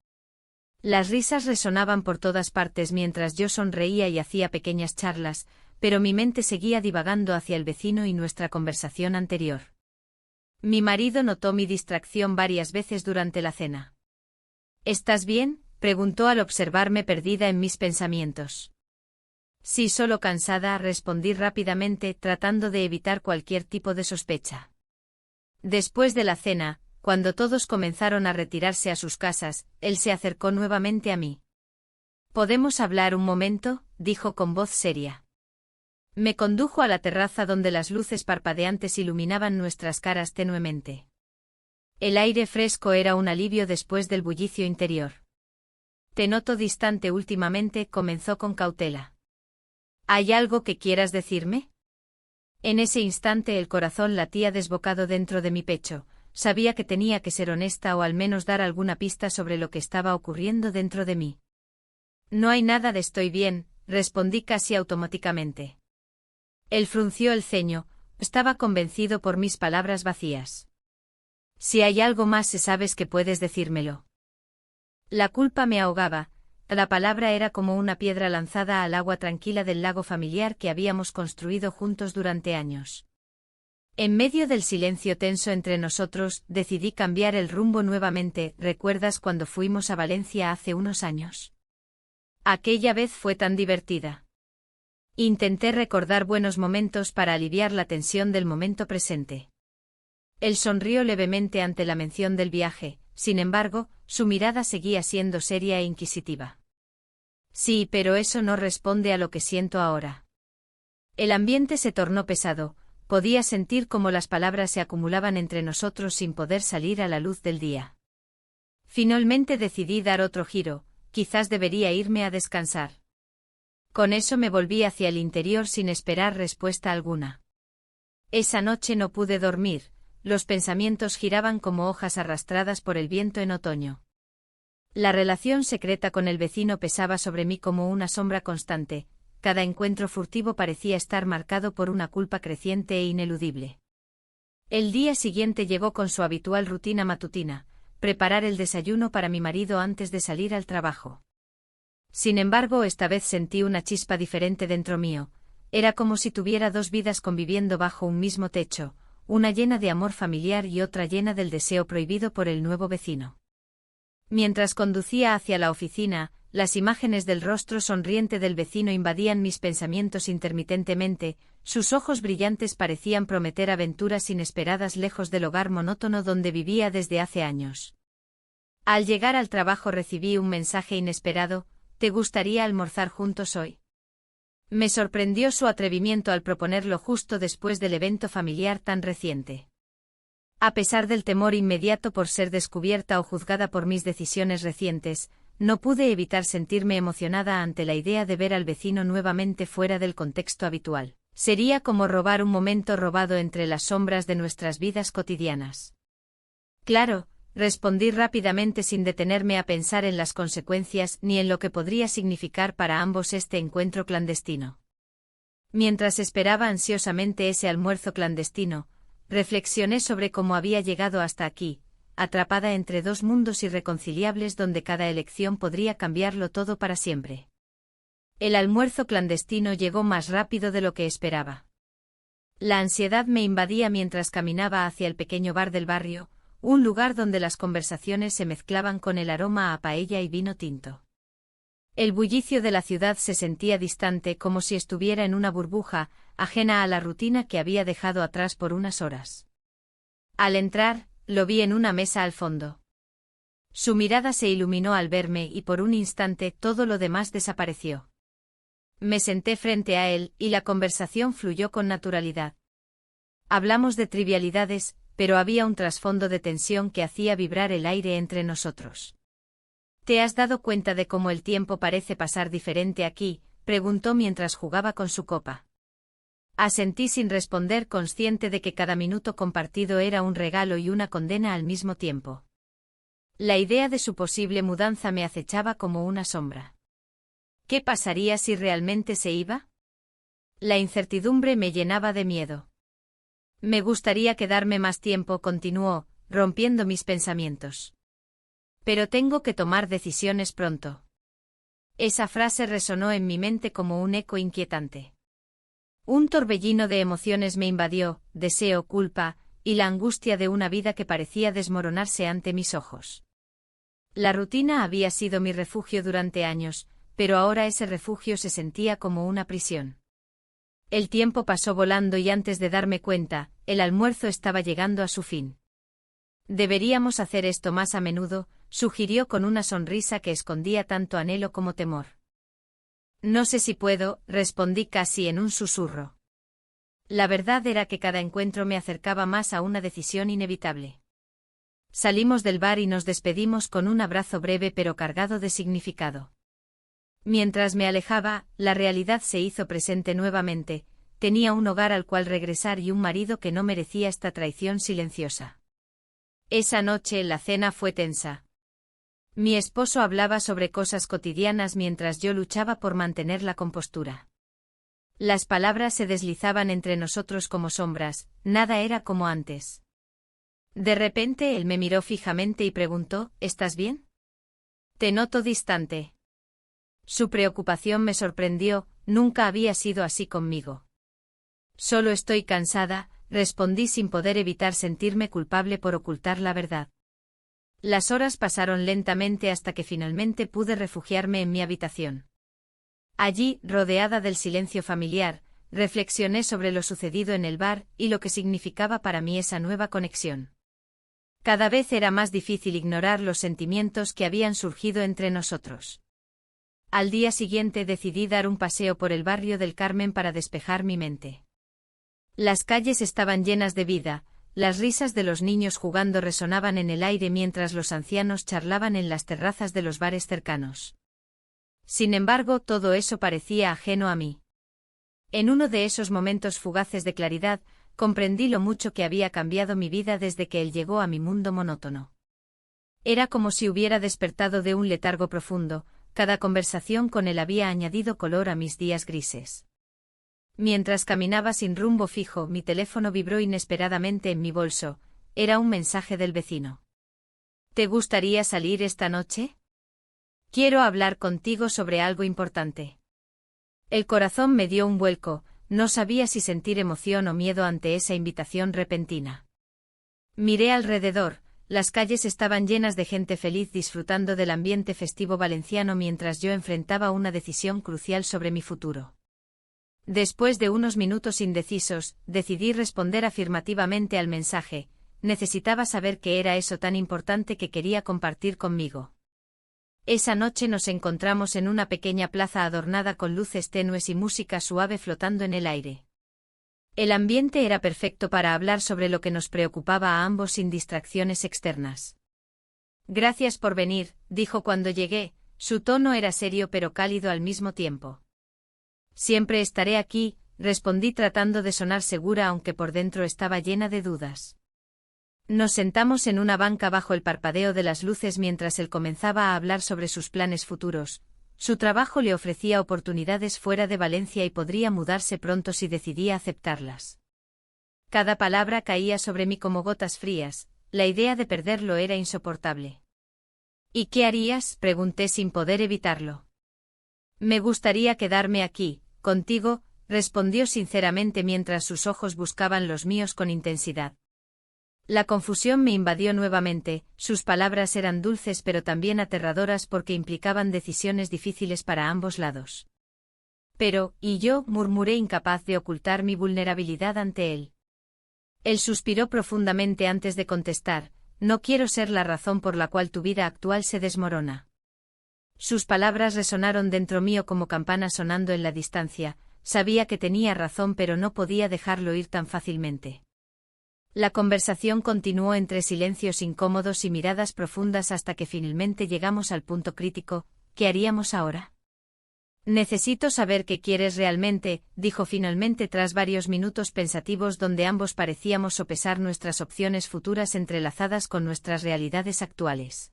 Las risas resonaban por todas partes mientras yo sonreía y hacía pequeñas charlas, pero mi mente seguía divagando hacia el vecino y nuestra conversación anterior. Mi marido notó mi distracción varias veces durante la cena. «¿Estás bien?», preguntó al observarme perdida en mis pensamientos. «Sí, solo cansada», respondí rápidamente, tratando de evitar cualquier tipo de sospecha. Después de la cena, cuando todos comenzaron a retirarse a sus casas, él se acercó nuevamente a mí. «¿Podemos hablar un momento?», dijo con voz seria. Me condujo a la terraza donde las luces parpadeantes iluminaban nuestras caras tenuemente. El aire fresco era un alivio después del bullicio interior. «Te noto distante últimamente», comenzó con cautela. «¿Hay algo que quieras decirme?» En ese instante el corazón latía desbocado dentro de mi pecho, sabía que tenía que ser honesta o al menos dar alguna pista sobre lo que estaba ocurriendo dentro de mí. «No hay nada de estoy bien», respondí casi automáticamente. Él frunció el ceño, estaba convencido por mis palabras vacías. «Si hay algo más, sabes que puedes decírmelo». La culpa me ahogaba, la palabra era como una piedra lanzada al agua tranquila del lago familiar que habíamos construido juntos durante años. En medio del silencio tenso entre nosotros, decidí cambiar el rumbo nuevamente. ¿Recuerdas cuando fuimos a Valencia hace unos años? Aquella vez fue tan divertida. Intenté recordar buenos momentos para aliviar la tensión del momento presente. Él sonrió levemente ante la mención del viaje, sin embargo, su mirada seguía siendo seria e inquisitiva. Sí, pero eso no responde a lo que siento ahora. El ambiente se tornó pesado, podía sentir cómo las palabras se acumulaban entre nosotros sin poder salir a la luz del día. Finalmente decidí dar otro giro, quizás debería irme a descansar. Con eso me volví hacia el interior sin esperar respuesta alguna. Esa noche no pude dormir, los pensamientos giraban como hojas arrastradas por el viento en otoño. La relación secreta con el vecino pesaba sobre mí como una sombra constante, cada encuentro furtivo parecía estar marcado por una culpa creciente e ineludible. El día siguiente llegó con su habitual rutina matutina, preparar el desayuno para mi marido antes de salir al trabajo. Sin embargo, esta vez sentí una chispa diferente dentro mío, era como si tuviera dos vidas conviviendo bajo un mismo techo, una llena de amor familiar y otra llena del deseo prohibido por el nuevo vecino. Mientras conducía hacia la oficina, las imágenes del rostro sonriente del vecino invadían mis pensamientos intermitentemente, sus ojos brillantes parecían prometer aventuras inesperadas lejos del hogar monótono donde vivía desde hace años. Al llegar al trabajo recibí un mensaje inesperado: ¿te gustaría almorzar juntos hoy? Me sorprendió su atrevimiento al proponerlo justo después del evento familiar tan reciente. A pesar del temor inmediato por ser descubierta o juzgada por mis decisiones recientes, no pude evitar sentirme emocionada ante la idea de ver al vecino nuevamente fuera del contexto habitual. Sería como robar un momento robado entre las sombras de nuestras vidas cotidianas. Claro, respondí rápidamente sin detenerme a pensar en las consecuencias ni en lo que podría significar para ambos este encuentro clandestino. Mientras esperaba ansiosamente ese almuerzo clandestino, reflexioné sobre cómo había llegado hasta aquí, atrapada entre dos mundos irreconciliables donde cada elección podría cambiarlo todo para siempre. El almuerzo clandestino llegó más rápido de lo que esperaba. La ansiedad me invadía mientras caminaba hacia el pequeño bar del barrio, un lugar donde las conversaciones se mezclaban con el aroma a paella y vino tinto. El bullicio de la ciudad se sentía distante, como si estuviera en una burbuja, ajena a la rutina que había dejado atrás por unas horas. Al entrar, lo vi en una mesa al fondo. Su mirada se iluminó al verme y por un instante todo lo demás desapareció. Me senté frente a él y la conversación fluyó con naturalidad. Hablamos de trivialidades, pero había un trasfondo de tensión que hacía vibrar el aire entre nosotros. ¿Te has dado cuenta de cómo el tiempo parece pasar diferente aquí?, preguntó mientras jugaba con su copa. Asentí sin responder, consciente de que cada minuto compartido era un regalo y una condena al mismo tiempo. La idea de su posible mudanza me acechaba como una sombra. ¿Qué pasaría si realmente se iba? La incertidumbre me llenaba de miedo. Me gustaría quedarme más tiempo, continuó, rompiendo mis pensamientos. Pero tengo que tomar decisiones pronto. Esa frase resonó en mi mente como un eco inquietante. Un torbellino de emociones me invadió, deseo, culpa, y la angustia de una vida que parecía desmoronarse ante mis ojos. La rutina había sido mi refugio durante años, pero ahora ese refugio se sentía como una prisión. El tiempo pasó volando y antes de darme cuenta, el almuerzo estaba llegando a su fin. Deberíamos hacer esto más a menudo, sugirió con una sonrisa que escondía tanto anhelo como temor. No sé si puedo, respondí casi en un susurro. La verdad era que cada encuentro me acercaba más a una decisión inevitable. Salimos del bar y nos despedimos con un abrazo breve pero cargado de significado. Mientras me alejaba, la realidad se hizo presente nuevamente, tenía un hogar al cual regresar y un marido que no merecía esta traición silenciosa. Esa noche la cena fue tensa. Mi esposo hablaba sobre cosas cotidianas mientras yo luchaba por mantener la compostura. Las palabras se deslizaban entre nosotros como sombras, nada era como antes. De repente él me miró fijamente y preguntó: ¿estás bien? Te noto distante. Su preocupación me sorprendió, nunca había sido así conmigo. Solo estoy cansada, respondí sin poder evitar sentirme culpable por ocultar la verdad. Las horas pasaron lentamente hasta que finalmente pude refugiarme en mi habitación. Allí, rodeada del silencio familiar, reflexioné sobre lo sucedido en el bar y lo que significaba para mí esa nueva conexión. Cada vez era más difícil ignorar los sentimientos que habían surgido entre nosotros. Al día siguiente decidí dar un paseo por el barrio del Carmen para despejar mi mente. Las calles estaban llenas de vida, las risas de los niños jugando resonaban en el aire mientras los ancianos charlaban en las terrazas de los bares cercanos. Sin embargo, todo eso parecía ajeno a mí. En uno de esos momentos fugaces de claridad, comprendí lo mucho que había cambiado mi vida desde que él llegó a mi mundo monótono. Era como si hubiera despertado de un letargo profundo, cada conversación con él había añadido color a mis días grises. Mientras caminaba sin rumbo fijo, mi teléfono vibró inesperadamente en mi bolso. Era un mensaje del vecino. ¿Te gustaría salir esta noche? Quiero hablar contigo sobre algo importante. El corazón me dio un vuelco, no sabía si sentir emoción o miedo ante esa invitación repentina. Miré alrededor, las calles estaban llenas de gente feliz disfrutando del ambiente festivo valenciano mientras yo enfrentaba una decisión crucial sobre mi futuro. Después de unos minutos indecisos, decidí responder afirmativamente al mensaje. Necesitaba saber qué era eso tan importante que quería compartir conmigo. Esa noche nos encontramos en una pequeña plaza adornada con luces tenues y música suave flotando en el aire. El ambiente era perfecto para hablar sobre lo que nos preocupaba a ambos sin distracciones externas. Gracias por venir, dijo cuando llegué, su tono era serio pero cálido al mismo tiempo. Siempre estaré aquí, respondí tratando de sonar segura aunque por dentro estaba llena de dudas. Nos sentamos en una banca bajo el parpadeo de las luces mientras él comenzaba a hablar sobre sus planes futuros. Su trabajo le ofrecía oportunidades fuera de Valencia y podría mudarse pronto si decidía aceptarlas. Cada palabra caía sobre mí como gotas frías, la idea de perderlo era insoportable. ¿Y qué harías?, pregunté sin poder evitarlo. Me gustaría quedarme aquí, contigo, respondió sinceramente mientras sus ojos buscaban los míos con intensidad. La confusión me invadió nuevamente, sus palabras eran dulces pero también aterradoras porque implicaban decisiones difíciles para ambos lados. Pero, ¿y yo?, murmuré incapaz de ocultar mi vulnerabilidad ante él. Él suspiró profundamente antes de contestar, no quiero ser la razón por la cual tu vida actual se desmorona. Sus palabras resonaron dentro mío como campanas sonando en la distancia, sabía que tenía razón pero no podía dejarlo ir tan fácilmente. La conversación continuó entre silencios incómodos y miradas profundas hasta que finalmente llegamos al punto crítico. ¿Qué haríamos ahora? Necesito saber qué quieres realmente, dijo finalmente tras varios minutos pensativos donde ambos parecíamos sopesar nuestras opciones futuras entrelazadas con nuestras realidades actuales.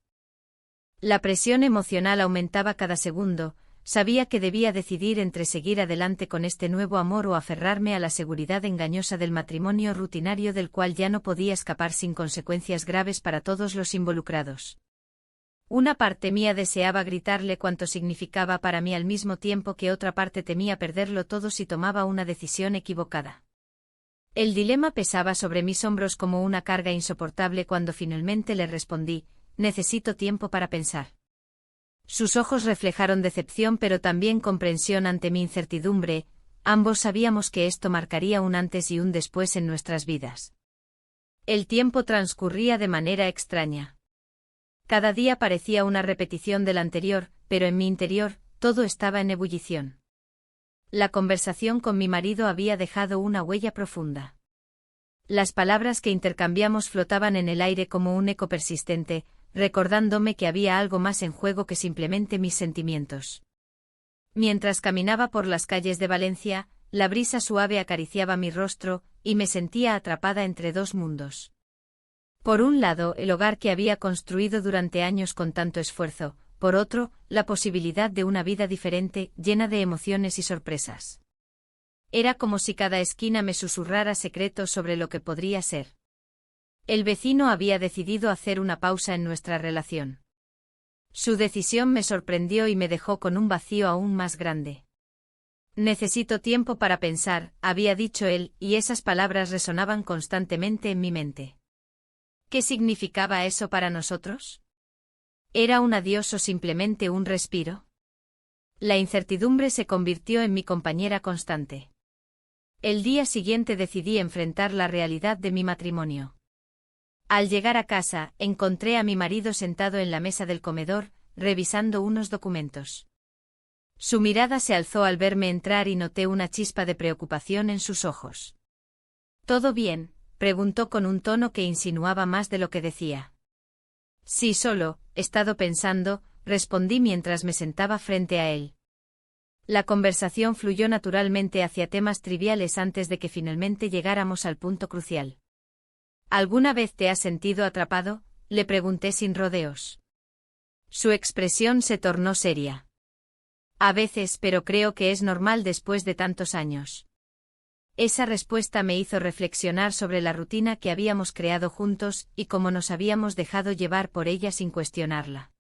La presión emocional aumentaba cada segundo. Sabía que debía decidir entre seguir adelante con este nuevo amor o aferrarme a la seguridad engañosa del matrimonio rutinario del cual ya no podía escapar sin consecuencias graves para todos los involucrados. Una parte mía deseaba gritarle cuánto significaba para mí al mismo tiempo que otra parte temía perderlo todo si tomaba una decisión equivocada. El dilema pesaba sobre mis hombros como una carga insoportable cuando finalmente le respondí, necesito tiempo para pensar. Sus ojos reflejaron decepción pero también comprensión ante mi incertidumbre, ambos sabíamos que esto marcaría un antes y un después en nuestras vidas. El tiempo transcurría de manera extraña. Cada día parecía una repetición del anterior, pero en mi interior, todo estaba en ebullición. La conversación con mi marido había dejado una huella profunda. Las palabras que intercambiamos flotaban en el aire como un eco persistente, recordándome que había algo más en juego que simplemente mis sentimientos. Mientras caminaba por las calles de Valencia, la brisa suave acariciaba mi rostro, y me sentía atrapada entre dos mundos. Por un lado, el hogar que había construido durante años con tanto esfuerzo, por otro, la posibilidad de una vida diferente, llena de emociones y sorpresas. Era como si cada esquina me susurrara secretos sobre lo que podría ser. El vecino había decidido hacer una pausa en nuestra relación. Su decisión me sorprendió y me dejó con un vacío aún más grande. Necesito tiempo para pensar, había dicho él, y esas palabras resonaban constantemente en mi mente. ¿Qué significaba eso para nosotros? ¿Era un adiós o simplemente un respiro? La incertidumbre se convirtió en mi compañera constante. El día siguiente decidí enfrentar la realidad de mi matrimonio. Al llegar a casa, encontré a mi marido sentado en la mesa del comedor, revisando unos documentos. Su mirada se alzó al verme entrar y noté una chispa de preocupación en sus ojos. ¿Todo bien?, preguntó con un tono que insinuaba más de lo que decía. Sí, solo, he estado pensando, respondí mientras me sentaba frente a él. La conversación fluyó naturalmente hacia temas triviales antes de que finalmente llegáramos al punto crucial. ¿Alguna vez te has sentido atrapado?, le pregunté sin rodeos. Su expresión se tornó seria. A veces, pero creo que es normal después de tantos años. Esa respuesta me hizo reflexionar sobre la rutina que habíamos creado juntos y cómo nos habíamos dejado llevar por ella sin cuestionarla.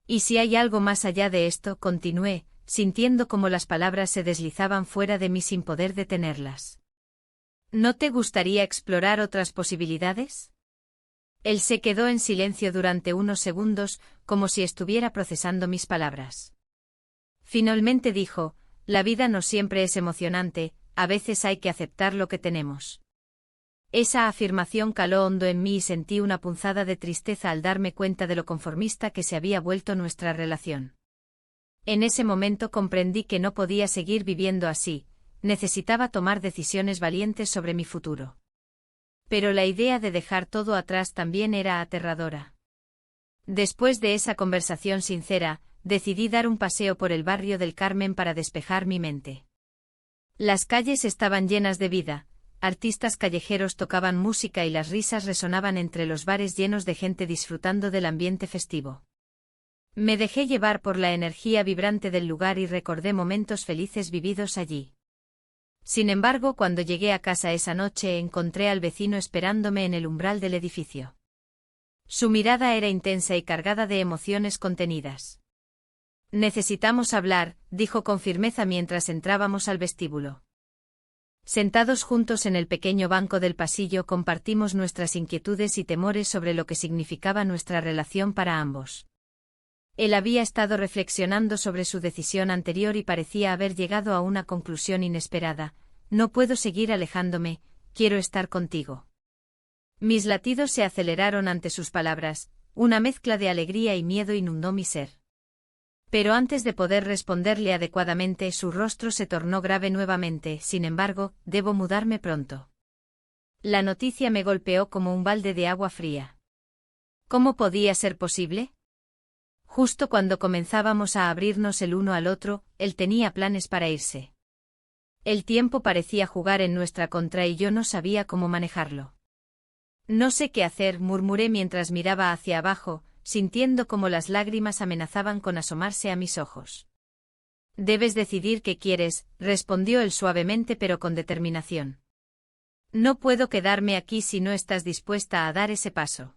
¿Y si hay algo más allá de esto?, continué, sintiendo cómo las palabras se deslizaban fuera de mí sin poder detenerlas. ¿No te gustaría explorar otras posibilidades? Él se quedó en silencio durante unos segundos, como si estuviera procesando mis palabras. Finalmente dijo, la vida no siempre es emocionante, a veces hay que aceptar lo que tenemos. Esa afirmación caló hondo en mí y sentí una punzada de tristeza al darme cuenta de lo conformista que se había vuelto nuestra relación. En ese momento comprendí que no podía seguir viviendo así, necesitaba tomar decisiones valientes sobre mi futuro. Pero la idea de dejar todo atrás también era aterradora. Después de esa conversación sincera, decidí dar un paseo por el barrio del Carmen para despejar mi mente. Las calles estaban llenas de vida, artistas callejeros tocaban música y las risas resonaban entre los bares llenos de gente disfrutando del ambiente festivo. Me dejé llevar por la energía vibrante del lugar y recordé momentos felices vividos allí. Sin embargo, cuando llegué a casa esa noche encontré al vecino esperándome en el umbral del edificio. Su mirada era intensa y cargada de emociones contenidas. Necesitamos hablar, dijo con firmeza mientras entrábamos al vestíbulo. Sentados juntos en el pequeño banco del pasillo compartimos nuestras inquietudes y temores sobre lo que significaba nuestra relación para ambos. Él había estado reflexionando sobre su decisión anterior y parecía haber llegado a una conclusión inesperada. No puedo seguir alejándome, quiero estar contigo. Mis latidos se aceleraron ante sus palabras, una mezcla de alegría y miedo inundó mi ser. Pero antes de poder responderle adecuadamente, su rostro se tornó grave nuevamente. Sin embargo, debo mudarme pronto. La noticia me golpeó como un balde de agua fría. ¿Cómo podía ser posible? Justo cuando comenzábamos a abrirnos el uno al otro, él tenía planes para irse. El tiempo parecía jugar en nuestra contra y yo no sabía cómo manejarlo. No sé qué hacer, murmuré mientras miraba hacia abajo, sintiendo cómo las lágrimas amenazaban con asomarse a mis ojos. Debes decidir qué quieres, respondió él suavemente pero con determinación. No puedo quedarme aquí si no estás dispuesta a dar ese paso.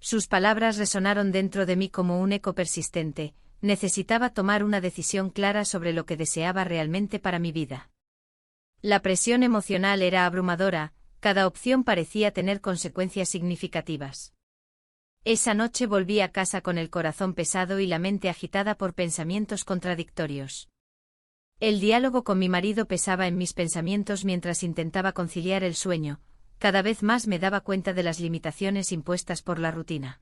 Sus palabras resonaron dentro de mí como un eco persistente. Necesitaba tomar una decisión clara sobre lo que deseaba realmente para mi vida. La presión emocional era abrumadora, cada opción parecía tener consecuencias significativas. Esa noche volví a casa con el corazón pesado y la mente agitada por pensamientos contradictorios. El diálogo con mi marido pesaba en mis pensamientos mientras intentaba conciliar el sueño. Cada vez más me daba cuenta de las limitaciones impuestas por la rutina.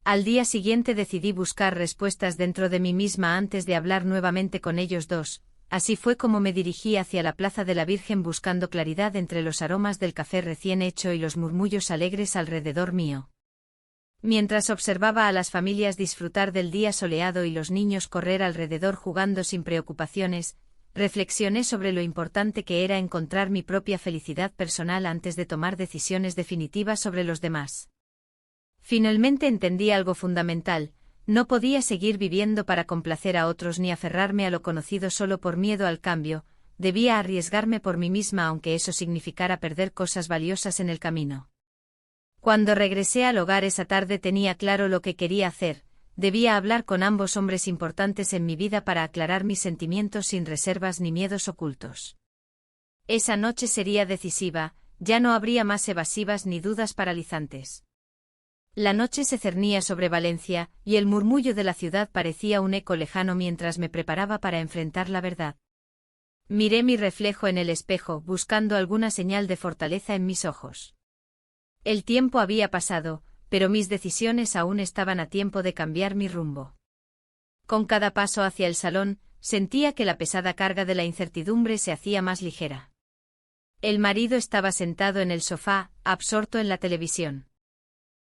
Al día siguiente decidí buscar respuestas dentro de mí misma antes de hablar nuevamente con ellos dos. Así fue como me dirigí hacia la Plaza de la Virgen buscando claridad entre los aromas del café recién hecho y los murmullos alegres alrededor mío. Mientras observaba a las familias disfrutar del día soleado y los niños correr alrededor jugando sin preocupaciones, reflexioné sobre lo importante que era encontrar mi propia felicidad personal antes de tomar decisiones definitivas sobre los demás. Finalmente entendí algo fundamental: no podía seguir viviendo para complacer a otros ni aferrarme a lo conocido solo por miedo al cambio, debía arriesgarme por mí misma aunque eso significara perder cosas valiosas en el camino. Cuando regresé al hogar esa tarde tenía claro lo que quería hacer: debía hablar con ambos hombres importantes en mi vida para aclarar mis sentimientos sin reservas ni miedos ocultos. Esa noche sería decisiva, ya no habría más evasivas ni dudas paralizantes. La noche se cernía sobre Valencia, y el murmullo de la ciudad parecía un eco lejano mientras me preparaba para enfrentar la verdad. Miré mi reflejo en el espejo, buscando alguna señal de fortaleza en mis ojos. El tiempo había pasado, pero mis decisiones aún estaban a tiempo de cambiar mi rumbo. Con cada paso hacia el salón, sentía que la pesada carga de la incertidumbre se hacía más ligera. El marido estaba sentado en el sofá, absorto en la televisión.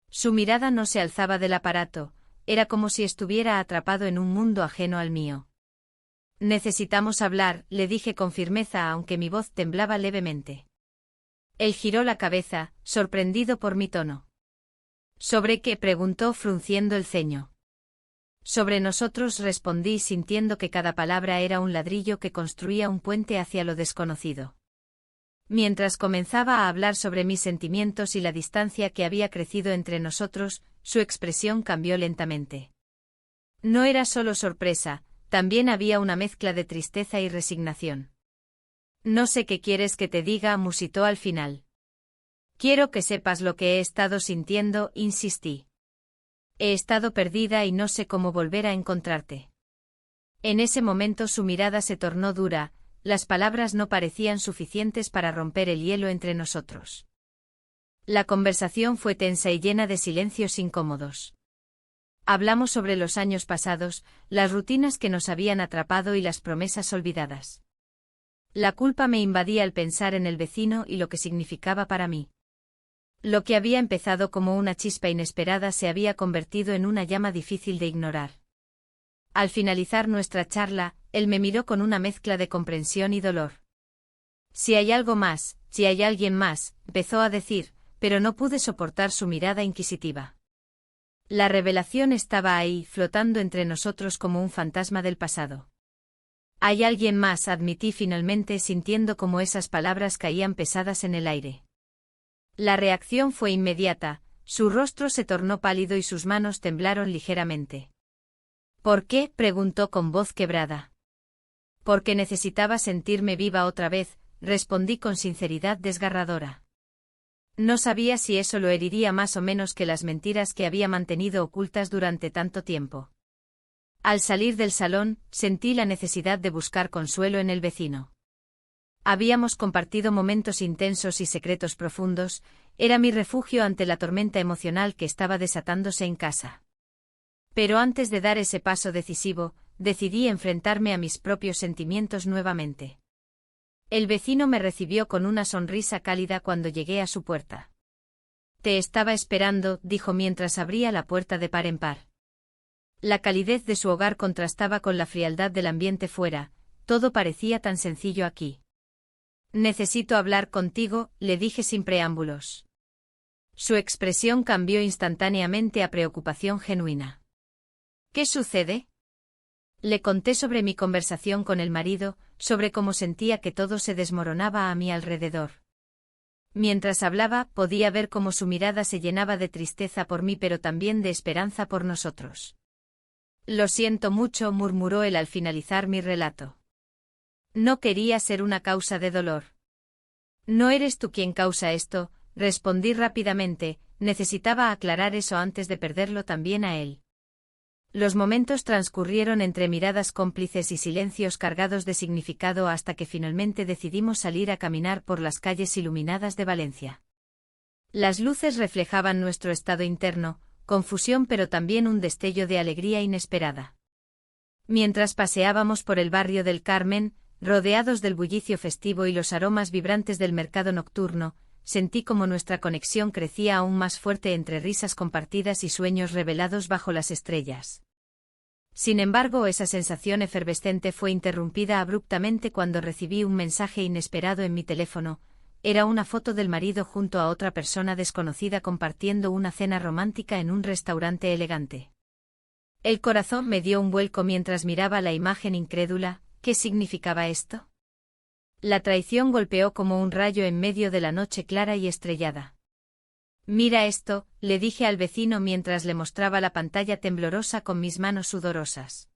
Su mirada no se alzaba del aparato, era como si estuviera atrapado en un mundo ajeno al mío. Necesitamos hablar, le dije con firmeza aunque mi voz temblaba levemente. Él giró la cabeza, sorprendido por mi tono. ¿Sobre qué?, preguntó frunciendo el ceño. Sobre nosotros, respondí sintiendo que cada palabra era un ladrillo que construía un puente hacia lo desconocido. Mientras comenzaba a hablar sobre mis sentimientos y la distancia que había crecido entre nosotros, su expresión cambió lentamente. No era solo sorpresa, también había una mezcla de tristeza y resignación. No sé qué quieres que te diga, musitó al final. Quiero que sepas lo que he estado sintiendo, insistí. He estado perdida y no sé cómo volver a encontrarte. En ese momento su mirada se tornó dura. Las palabras no parecían suficientes para romper el hielo entre nosotros. La conversación fue tensa y llena de silencios incómodos. Hablamos sobre los años pasados, las rutinas que nos habían atrapado y las promesas olvidadas. La culpa me invadía al pensar en el vecino y lo que significaba para mí. Lo que había empezado como una chispa inesperada se había convertido en una llama difícil de ignorar. Al finalizar nuestra charla, él me miró con una mezcla de comprensión y dolor. Si hay algo más, si hay alguien más, empezó a decir, pero no pude soportar su mirada inquisitiva. La revelación estaba ahí, flotando entre nosotros como un fantasma del pasado. Hay alguien más, admití finalmente sintiendo como esas palabras caían pesadas en el aire. La reacción fue inmediata, su rostro se tornó pálido y sus manos temblaron ligeramente. ¿Por qué?, preguntó con voz quebrada. Porque necesitaba sentirme viva otra vez, respondí con sinceridad desgarradora. No sabía si eso lo heriría más o menos que las mentiras que había mantenido ocultas durante tanto tiempo. Al salir del salón, sentí la necesidad de buscar consuelo en el vecino. Habíamos compartido momentos intensos y secretos profundos, era mi refugio ante la tormenta emocional que estaba desatándose en casa. Pero antes de dar ese paso decisivo, decidí enfrentarme a mis propios sentimientos nuevamente. El vecino me recibió con una sonrisa cálida cuando llegué a su puerta. Te estaba esperando, dijo mientras abría la puerta de par en par. La calidez de su hogar contrastaba con la frialdad del ambiente fuera, todo parecía tan sencillo aquí. Necesito hablar contigo, le dije sin preámbulos. Su expresión cambió instantáneamente a preocupación genuina. ¿Qué sucede? Le conté sobre mi conversación con el marido, sobre cómo sentía que todo se desmoronaba a mi alrededor. Mientras hablaba, podía ver cómo su mirada se llenaba de tristeza por mí pero también de esperanza por nosotros. Lo siento mucho, murmuró él al finalizar mi relato. No quería ser una causa de dolor. No eres tú quien causa esto, respondí rápidamente, necesitaba aclarar eso antes de perderlo también a él. Los momentos transcurrieron entre miradas cómplices y silencios cargados de significado hasta que finalmente decidimos salir a caminar por las calles iluminadas de Valencia. Las luces reflejaban nuestro estado interno, confusión pero también un destello de alegría inesperada. Mientras paseábamos por el barrio del Carmen, rodeados del bullicio festivo y los aromas vibrantes del mercado nocturno, sentí como nuestra conexión crecía aún más fuerte entre risas compartidas y sueños revelados bajo las estrellas. Sin embargo, esa sensación efervescente fue interrumpida abruptamente cuando recibí un mensaje inesperado en mi teléfono. Era una foto del marido junto a otra persona desconocida compartiendo una cena romántica en un restaurante elegante. El corazón me dio un vuelco mientras miraba la imagen incrédula. ¿Qué significaba esto? La traición golpeó como un rayo en medio de la noche clara y estrellada. Mira esto, le dije al vecino mientras le mostraba la pantalla temblorosa con mis manos sudorosas.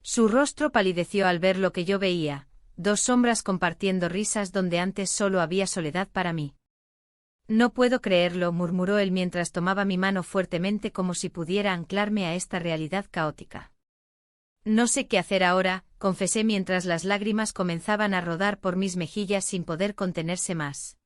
Su rostro palideció al ver lo que yo veía, dos sombras compartiendo risas donde antes solo había soledad para mí. No puedo creerlo, murmuró él mientras tomaba mi mano fuertemente como si pudiera anclarme a esta realidad caótica. No sé qué hacer ahora, confesé mientras las lágrimas comenzaban a rodar por mis mejillas sin poder contenerse más.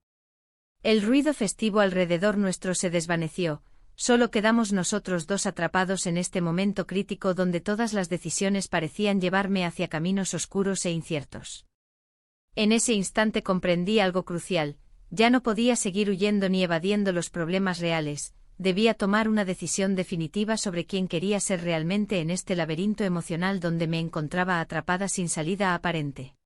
El ruido festivo alrededor nuestro se desvaneció, solo quedamos nosotros dos atrapados en este momento crítico donde todas las decisiones parecían llevarme hacia caminos oscuros e inciertos. En ese instante comprendí algo crucial, ya no podía seguir huyendo ni evadiendo los problemas reales, debía tomar una decisión definitiva sobre quién quería ser realmente en este laberinto emocional donde me encontraba atrapada sin salida aparente.